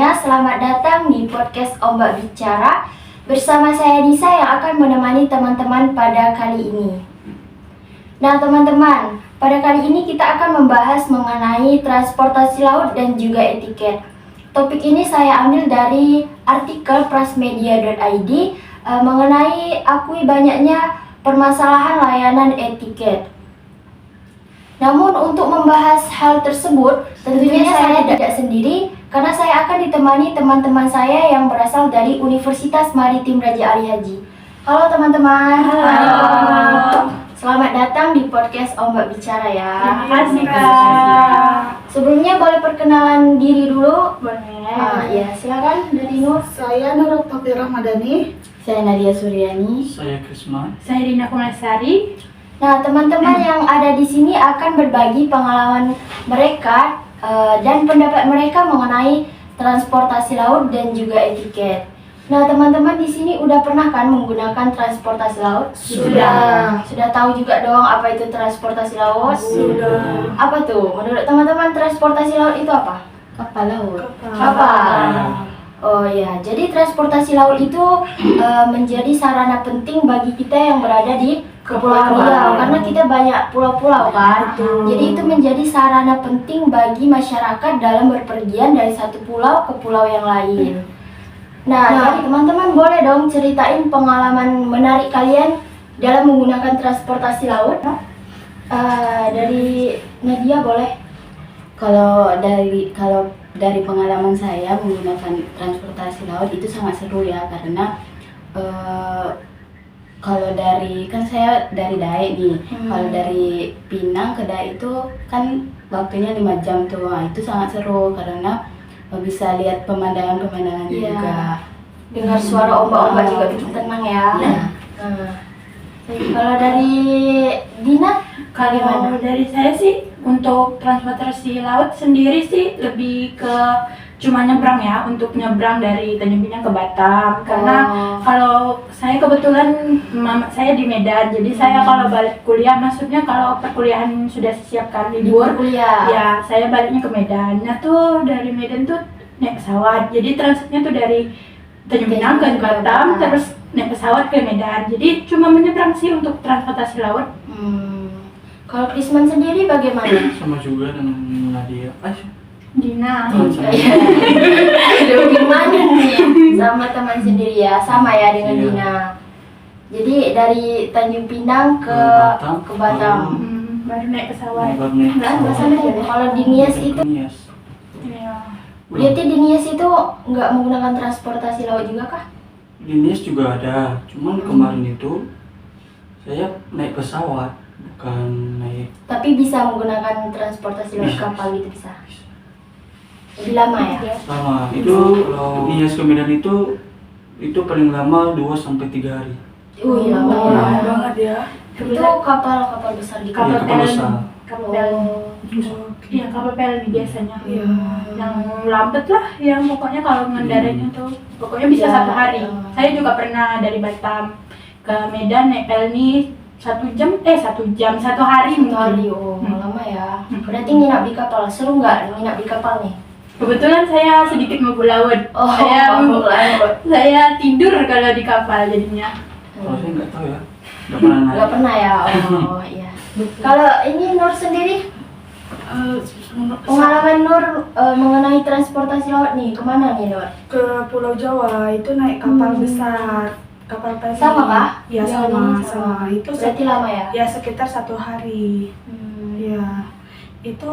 semuanya, selamat datang di podcast Ombak Bicara. Bersama saya Nisa yang akan menemani teman-teman pada kali ini. Nah teman-teman, pada kali ini kita akan membahas mengenai transportasi laut dan juga etiket. Topik ini saya ambil dari artikel prasmedia.id mengenai akui banyaknya permasalahan layanan etiket. Namun untuk membahas hal tersebut, tentunya saya tidak sendiri karena saya akan ditemani teman-teman saya yang berasal dari Universitas Maritim Raja Ali Haji. Halo teman-teman. Halo. Selamat datang di podcast Ombak Bicara ya. Terima kasih Kak. Sebelumnya boleh perkenalan diri dulu? Boleh. Ya, silakan dari Nur. Saya Nur Taufik Rahmadani. Saya Nadia Suryani. Saya Krisma. Saya Rina Kumasari. Nah, teman-teman yang ada di sini akan berbagi pengalaman mereka dan pendapat mereka mengenai transportasi laut dan juga etiket. Nah, teman-teman di sini udah pernah kan menggunakan transportasi laut? Sudah. Sudah tahu juga dong apa itu transportasi laut? Sudah. Apa tuh? Menurut teman-teman transportasi laut itu apa? Kapal laut. Kapal. Oh ya, jadi transportasi laut itu menjadi sarana penting bagi kita yang berada di Kepulauan Riau karena kita banyak pulau-pulau kan. Jadi itu menjadi sarana penting bagi masyarakat dalam berpergian dari satu pulau ke pulau yang lain. Nah, jadi teman-teman boleh dong ceritain pengalaman menarik kalian dalam menggunakan transportasi laut. Dari Nadia boleh. Kalau dari pengalaman saya menggunakan transportasi laut itu sangat seru ya karena kalau dari kan saya dari Dae nih, kalau dari Pinang ke Dae itu kan waktunya 5 jam tuh. Nah, itu sangat seru karena bisa lihat pemandangan-pemandangan juga. Dengar suara ombak-ombak juga bikin tenang ya. Kalau dari Dina, Kalau dari saya sih untuk transportasi laut sendiri sih lebih ke cuma nyebrang ya, untuk nyebrang dari Tanjung Pinang ke Batam. Karena kalau saya kebetulan saya di Medan, jadi saya kalau balik kuliah, maksudnya kalau perkuliahan sudah siapkan libur, kuliah. ya saya baliknya ke Medan. Nah tuh dari Medan tuh naik pesawat, jadi transitnya tuh dari Tanjung Pinang ke Batam, terus naik pesawat ke Medan. Jadi cuma menyeberang sih untuk transportasi laut. Kalau Krisman sendiri bagaimana? Sama juga dengan Nadia. Dina. Aduh, gimana nih sama teman sendiri ya, sama ya dengan Iya. Dina. Jadi dari Tanjung Pinang ke Batam. Baru naik pesawat. Nah, kalau di Nias itu, Nias. Iya. berarti di Nias itu nggak menggunakan transportasi laut juga kah? Di Nias juga ada, cuman kemarin itu saya naik pesawat, bukan naik. Tapi bisa menggunakan transportasi laut Bisa. kapal gitu bisa. Lebih lama ya? Sama itu kalau Nias ke Medan itu paling lama 2-3 hari. Wih, lama ya. Lama banget ya. Itu kapal-kapal besar gitu. Kapal Kapal besar. Kapal pelni. Iya, kapal pelni biasanya. Iya. Yang lambat lah, yang pokoknya kalau ngendarainya tuh pokoknya bisa Ya, 1 hari. Saya juga pernah dari Batam ke Medan naik pelni 1 jam, 1 hari Satu mungkin. hari, lama ya. Berarti nginap di kapal, seru nggak nginap di kapal nih? Kebetulan saya sedikit mabuk laut. Saya tidur kalau di kapal jadinya. Kalau saya nggak tahu ya, nggak pernah naik. Nggak pernah ya? Oh iya. Kalau ini Nur sendiri, pengalaman Nur mengenai transportasi laut nih, kemana nih Nur? Ke Pulau Jawa itu naik kapal besar. Kapal pelni. Sama kah? Ya Yang sama, ini sama. Itu Berarti lama ya? ya sekitar 1 hari. Ya, itu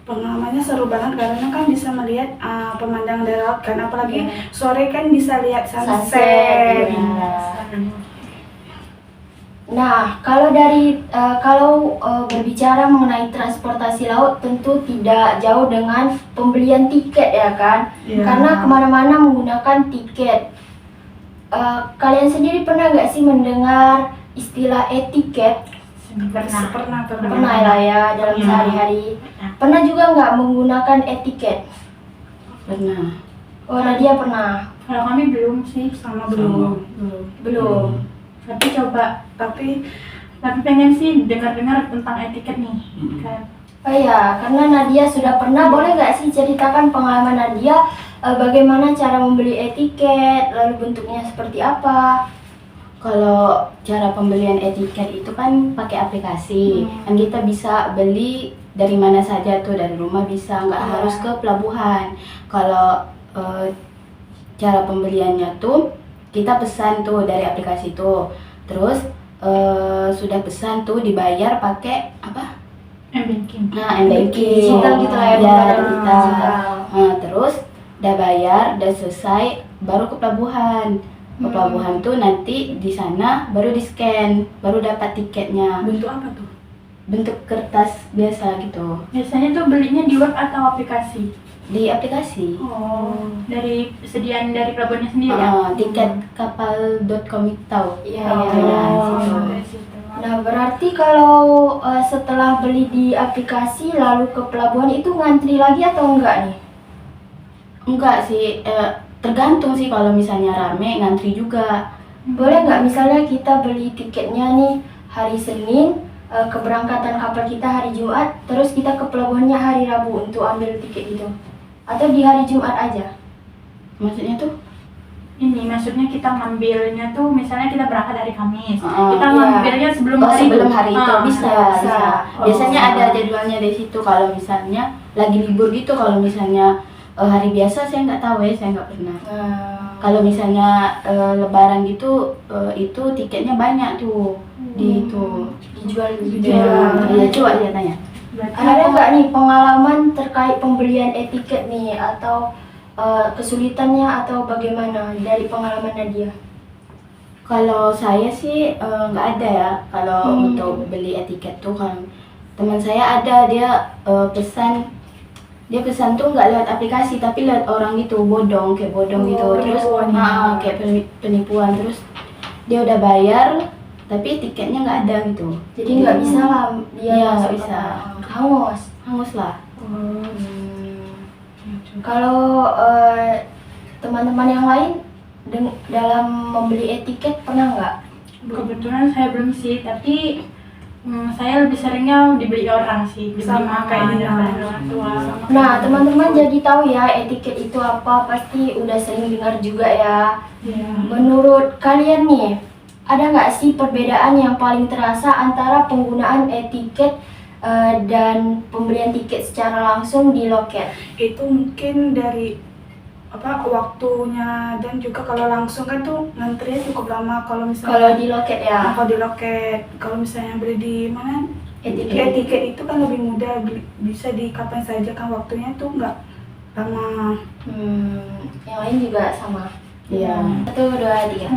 pengalamannya seru banget karena kan bisa melihat pemandangan dari laut kan, apalagi sore kan bisa lihat sunset. Nah, kalau berbicara mengenai transportasi laut tentu tidak jauh dengan pembelian tiket ya kan? Iya. Karena kemana-mana menggunakan tiket. Kalian sendiri pernah nggak sih mendengar istilah etiket? Pernah. Pernah lah ya dalam sehari-hari. Pernah juga nggak menggunakan etiket? Pernah. Oh, Nadia pernah. Kalau kami belum sih. Sama belum. Belum. Tapi coba, Tapi tapi pengen sih dengar-dengar tentang etiket nih. Kan. Oh iya, karena Nadia sudah pernah, boleh nggak sih ceritakan pengalaman Nadia bagaimana cara membeli etiket, lalu bentuknya seperti apa? Kalau cara pembelian etiket itu kan pakai aplikasi, kan kita bisa beli dari mana saja tuh, dari rumah bisa, nggak harus ke pelabuhan. Kalau cara pembeliannya tuh kita pesan tuh dari aplikasi tuh, terus sudah pesan tuh dibayar pakai apa? M-Banking. Nah, M-Banking. Digital gitu lah ya, Ya, pembayaran digital. digital. Nah, terus udah bayar, udah selesai, baru ke pelabuhan. Ke pelabuhan tuh nanti di sana baru di scan, baru dapat tiketnya. Bentuk apa tuh? Bentuk kertas biasa gitu. Biasanya tuh belinya di web atau aplikasi? Di aplikasi. Oh, dari sediaan dari pelabuhannya sendiri ya? Tiket kapal.com itu tahu. Iya, Oh, iya, iya. situ. dari situ. Nah, berarti kalau setelah beli di aplikasi lalu ke pelabuhan itu ngantri lagi atau enggak nih? Enggak sih, tergantung sih, kalau misalnya rame ngantri juga. Boleh nggak misalnya kita beli tiketnya nih hari Senin, keberangkatan kapal kita hari Jumat, terus kita ke pelabuhannya hari Rabu untuk ambil tiket itu? Atau di hari Jumat aja? Maksudnya tuh? Ini maksudnya kita ngambilnya tuh misalnya kita berangkat hari Kamis. Oh, Kita iya. ngambilnya sebelum Oh, hari sebelum itu. hari itu Ah, bisa, bisa. bisa. Oh. Biasanya ada jadwalnya dari situ. Kalau misalnya lagi libur gitu, kalau misalnya hari biasa saya nggak tahu ya, saya nggak pernah. Kalau misalnya Lebaran gitu, itu tiketnya banyak tuh di itu. Dijual gitu Ya, ya. coba dia tanya. Berarti Ada nggak nih pengalaman terkait pembelian etiket nih, atau kesulitannya atau bagaimana dari pengalaman Nadia? Kalau saya sih nggak ada ya. Kalau untuk beli etiket tuh, kan teman saya ada, dia pesan tuh nggak lewat aplikasi tapi lewat orang gitu, kayak bodong gitu. Terus penipuan. kayak penipuan. Terus dia udah bayar tapi tiketnya nggak ada gitu. Jadi nggak bisa lah dia Iya, masuk nggak bisa. ke- hangus. Hangus lah. Kalau teman-teman yang lain dalam membeli etiket pernah nggak? kebetulan saya belum sih, tapi saya lebih seringnya dibeli orang sih, dibeli Sama mama kayak Dina. daripada orang tua. Nah, teman-teman jadi tahu ya etiket itu apa, pasti udah sering dengar juga ya. Iya. Menurut kalian nih, ada nggak sih perbedaan yang paling terasa antara penggunaan etiket dan pembelian tiket secara langsung di loket? Itu mungkin dari waktunya, dan juga kalau langsung kan tuh ngantrinya cukup lama. Kalau Kalau misalnya di loket ya, kalau di loket, kalau misalnya beli di mana etiket. tiket itu kan lebih mudah, bisa di kapan saja kan, waktunya tuh nggak lama. Yang lain juga sama. Iya. 1, 2, 3.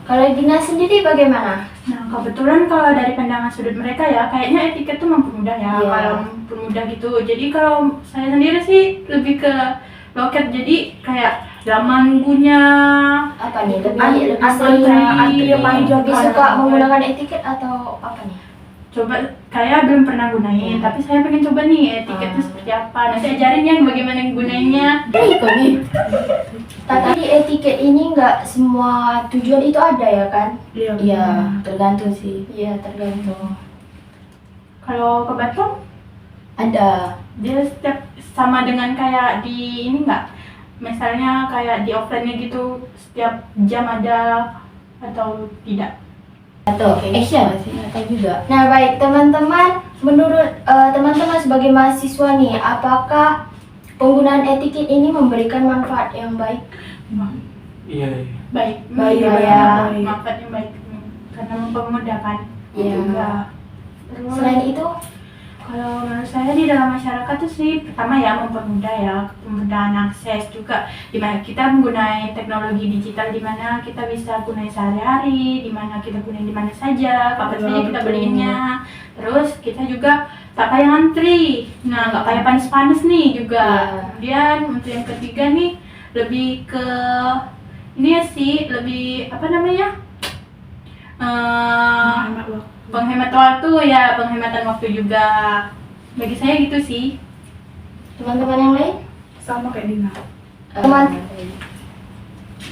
Kalau Dina sendiri bagaimana? Nah, kebetulan kalau dari pandangan sudut mereka ya, kayaknya etiket tuh mempermudah ya, Iya. kalau mempermudah gitu. Jadi kalau saya sendiri sih lebih ke loket, jadi kayak zaman nunggunya. Apa nih? Lebih Antri yang panjang lebih kan. suka menggunakan etiket atau apa nih? Coba, saya belum pernah gunain, tapi saya pengen coba nih etiketnya seperti apa. Nanti ajarin ya bagaimana gunainnya. Itu nih. Tapi etiket ini nggak semua tujuan itu ada ya kan? Iya, tergantung sih. Iya, tergantung. Kalau ke Batam, Ada. dia setiap sama dengan kayak di ini nggak? Misalnya kayak di offline-nya gitu, setiap jam ada atau tidak? Atau Asia sih, atau juga. Nah, baik teman-teman, menurut teman-teman sebagai mahasiswa nih, apakah penggunaan etiket ini memberikan manfaat yang baik? Iya, iya. Baik, Baik, iya, ya. baik. Manfaatnya baik karena mempermudahkan. Iya. Juga. Terus, Selain itu, kalau menurut saya di dalam masyarakat tuh sih pertama ya mempermudah ya, kemudahan akses juga, dimana kita menggunakan teknologi digital, dimana kita bisa gunain sehari-hari, dimana kita gunain di mana saja, kapan saja kita Betul. beliinnya. Terus kita juga tak kayak ngantri, nah nggak kayak panas-panas nih juga. Iya. Kemudian untuk yang ketiga nih lebih ke ini ya sih, lebih apa namanya? Hemat waktu. Penghemat waktu ya, penghematan waktu juga. Bagi saya gitu sih. teman-teman yang lain? Sama kayak Dina.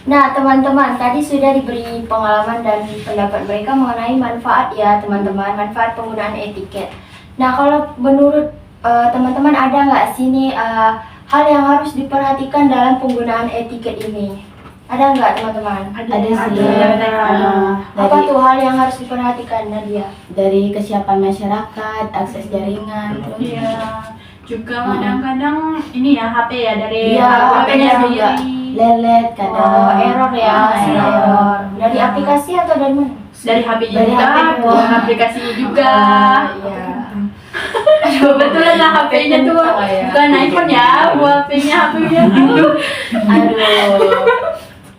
Nah, teman-teman, tadi sudah diberi pengalaman dan pendapat mereka mengenai manfaat ya, teman-teman, manfaat penggunaan etiket. Nah, kalau menurut teman-teman ada nggak sih nih hal yang harus diperhatikan dalam penggunaan etiket ini? Ada nggak teman-teman? Ada sih. Apa Dari, tuh hal yang harus diperhatikan, Nadia? dari kesiapan masyarakat, akses jaringan, terus Iya. Juga kadang-kadang ini ya HP ya dari Iya, HP-nya HP-nya juga. sendiri. lelet kadang. Oh, error ya, Ah, error. Dari aplikasi atau dari mana? Dari HP-nya Dari juga, HP juga. dari aplikasinya juga. Iya. Kebetulan lah HP-nya tuh Oh, iya. bukan iPhone ya, HP-nya tuh. Aduh.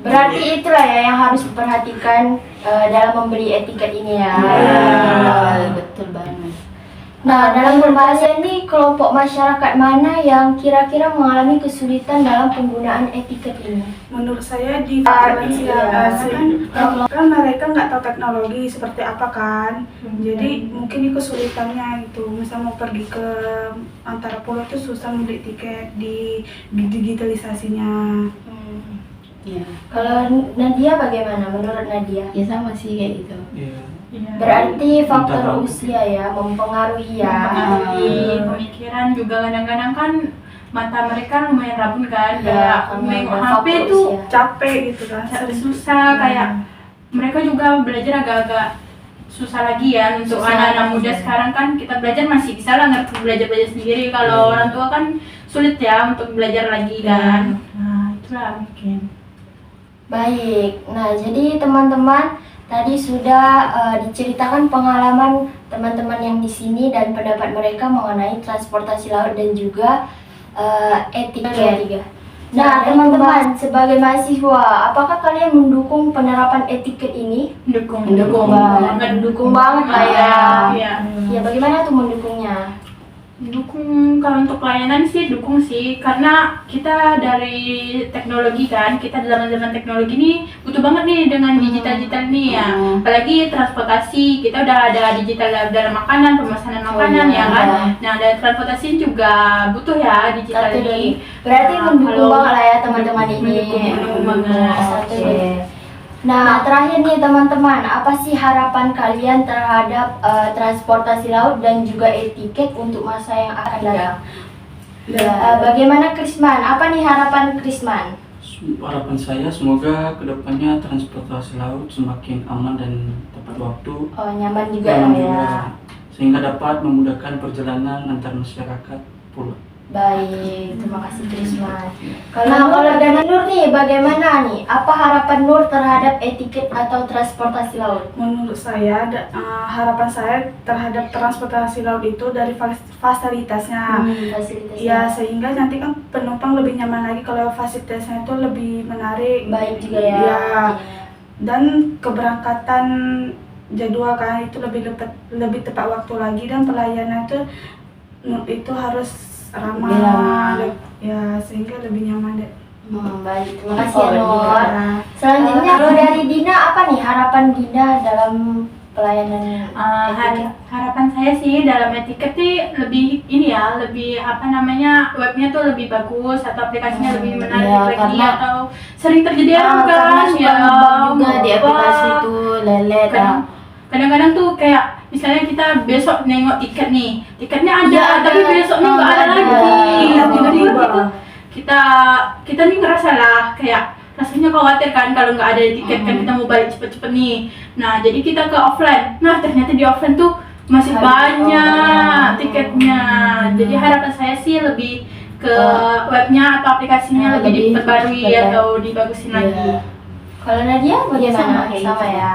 Berarti itulah ya yang harus diperhatikan dalam membeli etiket ini ya. Betul banget. Nah, dalam pembahasan ini kelompok masyarakat mana yang kira-kira mengalami kesulitan dalam penggunaan etiket ini? Menurut saya di lansia kan mereka nggak tahu teknologi seperti apa kan, jadi mungkin ini kesulitannya itu. Misal mau pergi ke antara pulau itu susah membeli tiket di digitalisasinya. Iya. Kalau Nadia bagaimana? Menurut Nadia? Ya sama sih kayak gitu. Iya. Berarti faktor Antara- usia ya mempengaruhi ya. Di pemikiran juga kadang-kadang kan mata mereka lumayan rabun kan, Iya, kayak karena nengok ada HP faktor tuh usia. Capek gitu kan. susah, kayak mereka juga belajar agak-agak susah lagi ya untuk Susah anak-anak lagi, muda ya. sekarang kan. Kita belajar masih bisa lah ngerti belajar sendiri, kalau orang tua kan sulit ya untuk belajar lagi kan. Nah itulah mungkin. Baik, nah jadi teman-teman tadi sudah diceritakan pengalaman teman-teman yang di sini dan pendapat mereka mengenai transportasi laut dan juga etiket. Nah teman-teman sebagai mahasiswa, apakah kalian mendukung penerapan etiket ini? Mendukung banget. Mendukung banget lah ya. Iya. Ya bagaimana tuh mendukungnya? Dukung, kalau untuk pelayanan sih dukung sih, karena kita dari teknologi kan, kita dalam zaman teknologi ini butuh banget nih dengan digital nih ya. Apalagi transportasi, kita udah ada digital dalam makanan, pemesanan makanan iya. ya kan. Nah dari transportasi juga butuh ya digital Satu ini. dari berarti Nah, mendukung kalau- banget lah ya teman-teman ini. Mendukung banget. Satu dari. Nah, terakhir nih teman-teman, apa sih harapan kalian terhadap transportasi laut dan juga etiket untuk masa yang akan datang? Bagaimana Krisman? Apa nih harapan Krisman? Harapan saya semoga kedepannya transportasi laut semakin aman dan tepat waktu, Oh, nyaman juga nyaman lah ya. juga, sehingga dapat memudahkan perjalanan antar masyarakat pulau. Baik, terima kasih Krisman. Kalau dari Nur nih, bagaimana nih? Apa harapan Nur terhadap etiket atau transportasi laut? Menurut saya, harapan saya terhadap transportasi laut itu dari fasilitasnya. Fasilitasnya. Ya, sehingga nanti kan penumpang lebih nyaman lagi kalau fasilitasnya itu lebih menarik. Baik juga ya. Ya, dan keberangkatan jadwal kan itu lebih tepat waktu lagi, dan pelayanan itu harus ramah, ya sehingga lebih nyaman deh. Baik, terima kasih ya Nur. Selanjutnya kalau dari Dina, apa nih harapan Dina dalam pelayanan etiket? Harapan saya sih dalam etiket sih lebih ini ya, lebih apa namanya, webnya tuh lebih bagus atau aplikasinya lebih menarik ya, lagi, karena- atau sering terjadi error Karena kan suka ya. ngebug juga di aplikasi bug. itu lelet. Kadang-kadang tuh kayak misalnya kita besok nengok tiket nih, tiketnya ada, Iya, ada. tapi besoknya nggak ada Ada. lagi. Iya, Tiba-tiba tiba-tiba. kita nih ngerasa lah kayak rasanya khawatir kan kalau nggak ada tiket kan, kita mau balik cepet-cepet nih. Nah jadi kita ke offline. Nah ternyata di offline tuh masih banyak tiketnya. Jadi harapan saya sih lebih ke webnya atau aplikasinya lebih diperbarui atau dibagusin lagi. Kalau Nadia bagaimana? Sama kayak ya.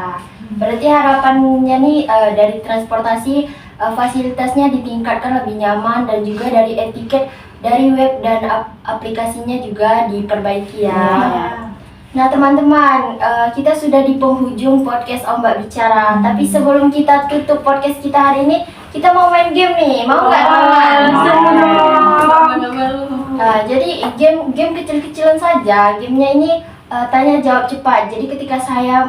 Berarti harapannya nih dari transportasi fasilitasnya ditingkatkan lebih nyaman dan juga dari etiket dari web dan aplikasinya juga diperbaiki ya. Nah teman-teman, kita sudah di penghujung podcast Ombak Bicara. Tapi sebelum kita tutup podcast kita hari ini, kita mau main game nih. Mau nggak teman-teman? Jadi game kecil-kecilan saja. Gamenya ini tanya jawab cepat. Jadi ketika saya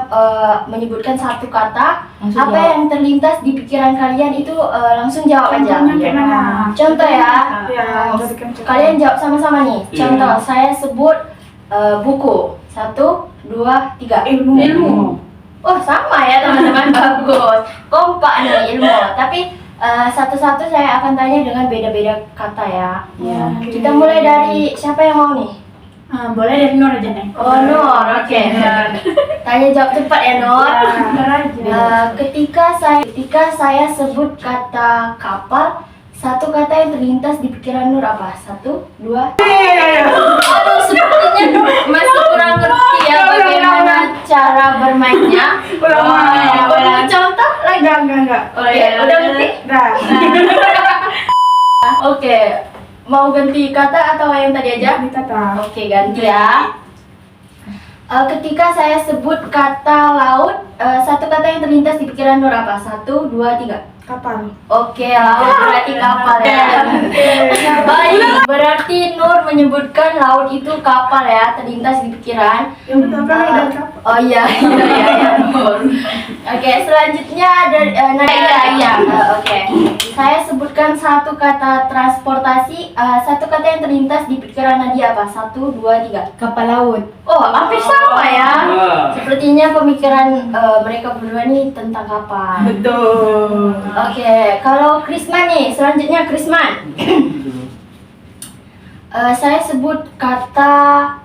menyebutkan satu kata, Langsung apa jawab. yang terlintas di pikiran kalian itu langsung jawab aja. Contohnya kayak mana? Contoh ya. Ya, berikan contoh. Kalian jawab sama-sama nih. Iya. Contoh, saya sebut buku. 1, 2, 3. Ilmu. Oh sama ya teman-teman, bagus. Kompak nih ilmu. Tapi Satu-satu saya akan tanya dengan beda-beda kata ya. Ya. Kita mulai dari siapa yang mau nih? Boleh dari Nur aja nih. Oh, Nur, oke. Tanya jawab cepat ya, Nur. Nur aja. Ketika saya sebut kata kapal, satu kata yang terlintas di pikiran Nur apa? 1, 2. Aduh, sepertinya Nur masih kurang ngerti ya bagaimana cara bermainnya. Boleh contoh lagi? Enggak. Oke, udah ngerti? Dah. Oke, mau ganti kata atau yang tadi aja? Kita tahu. Oke, ganti ya. Ketika saya sebut kata laut, satu kata yang terlintas di pikiran Nur apa? 1, 2, 3. Kapal. Oke, laut berarti kapal ya. Baik, berarti Nur menyebutkan laut itu kapal ya, terlintas di pikiran. Yang betul kan udah kapal. Oh iya, Nur. Oke, selanjutnya dari oke. Saya sebutkan satu kata transportasi, satu kata yang terlintas di pikiran Nadia apa? 1, 2, 3. Kapal laut. Oh, hampir sama ya. Wah. Sepertinya pemikiran mereka berdua nih tentang kapal. Betul. Oke, kalau Krisman nih, selanjutnya Krisman. Saya sebut kata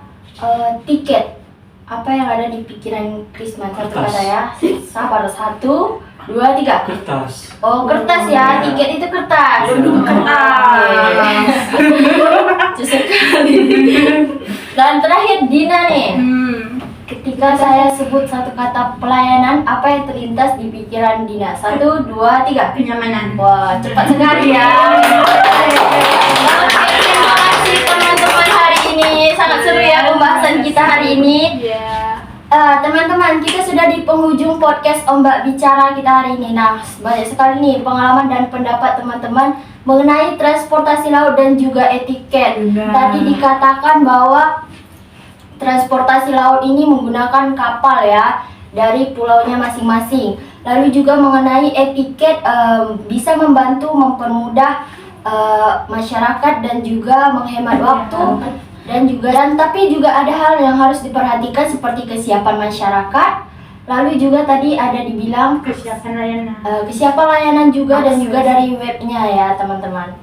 tiket. Apa yang ada di pikiran Krisman? Satu Kertas. kata ya. Sabar, 1, 2, 3. Kertas. Oh, kertas ya. Tiket itu kertas. Kertas. Susah sekali. Dan terakhir Dina nih. Ketika saya sebut satu kata pelayanan, apa yang terlintas di pikiran Dina? 1, 2, 3. Kenyamanan. Wah, cepat sekali ya. Oke, terima kasih teman-teman hari ini. Sangat seru ya pembahasan kita hari ini. Teman-teman, kita sudah di penghujung podcast Ombak Bicara kita hari ini. Nah, banyak sekali nih pengalaman dan pendapat teman-teman mengenai transportasi laut dan juga etiket. Benar. Tadi dikatakan bahwa transportasi laut ini menggunakan kapal ya dari pulaunya masing-masing. Lalu juga mengenai etiket bisa membantu mempermudah masyarakat dan juga menghemat waktu tapi juga ada hal yang harus diperhatikan seperti kesiapan masyarakat. Lalu juga tadi ada dibilang Kesiapan layanan. kesiapan layanan juga dan juga dari webnya ya teman-teman.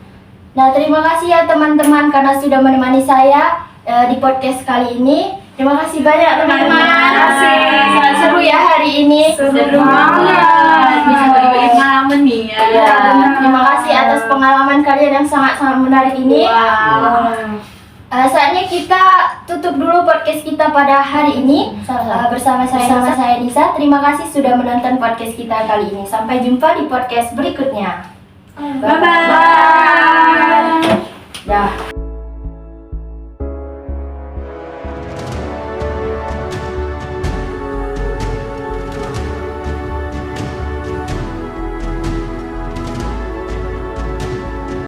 Nah, terima kasih ya teman-teman karena sudah menemani saya di podcast kali ini. Terima kasih banyak teman-teman. Terima kasih. Sangat seru ya hari ini. Seru banget. Bisa bagi-bagi pengalaman nih ya. Ya, terima kasih atas pengalaman kalian yang sangat-sangat menarik ini. Saatnya kita tutup dulu podcast kita pada hari ini bersama saya Nisa. Terima kasih sudah menonton podcast kita kali ini. Sampai jumpa di podcast berikutnya. Bye-bye. Dah.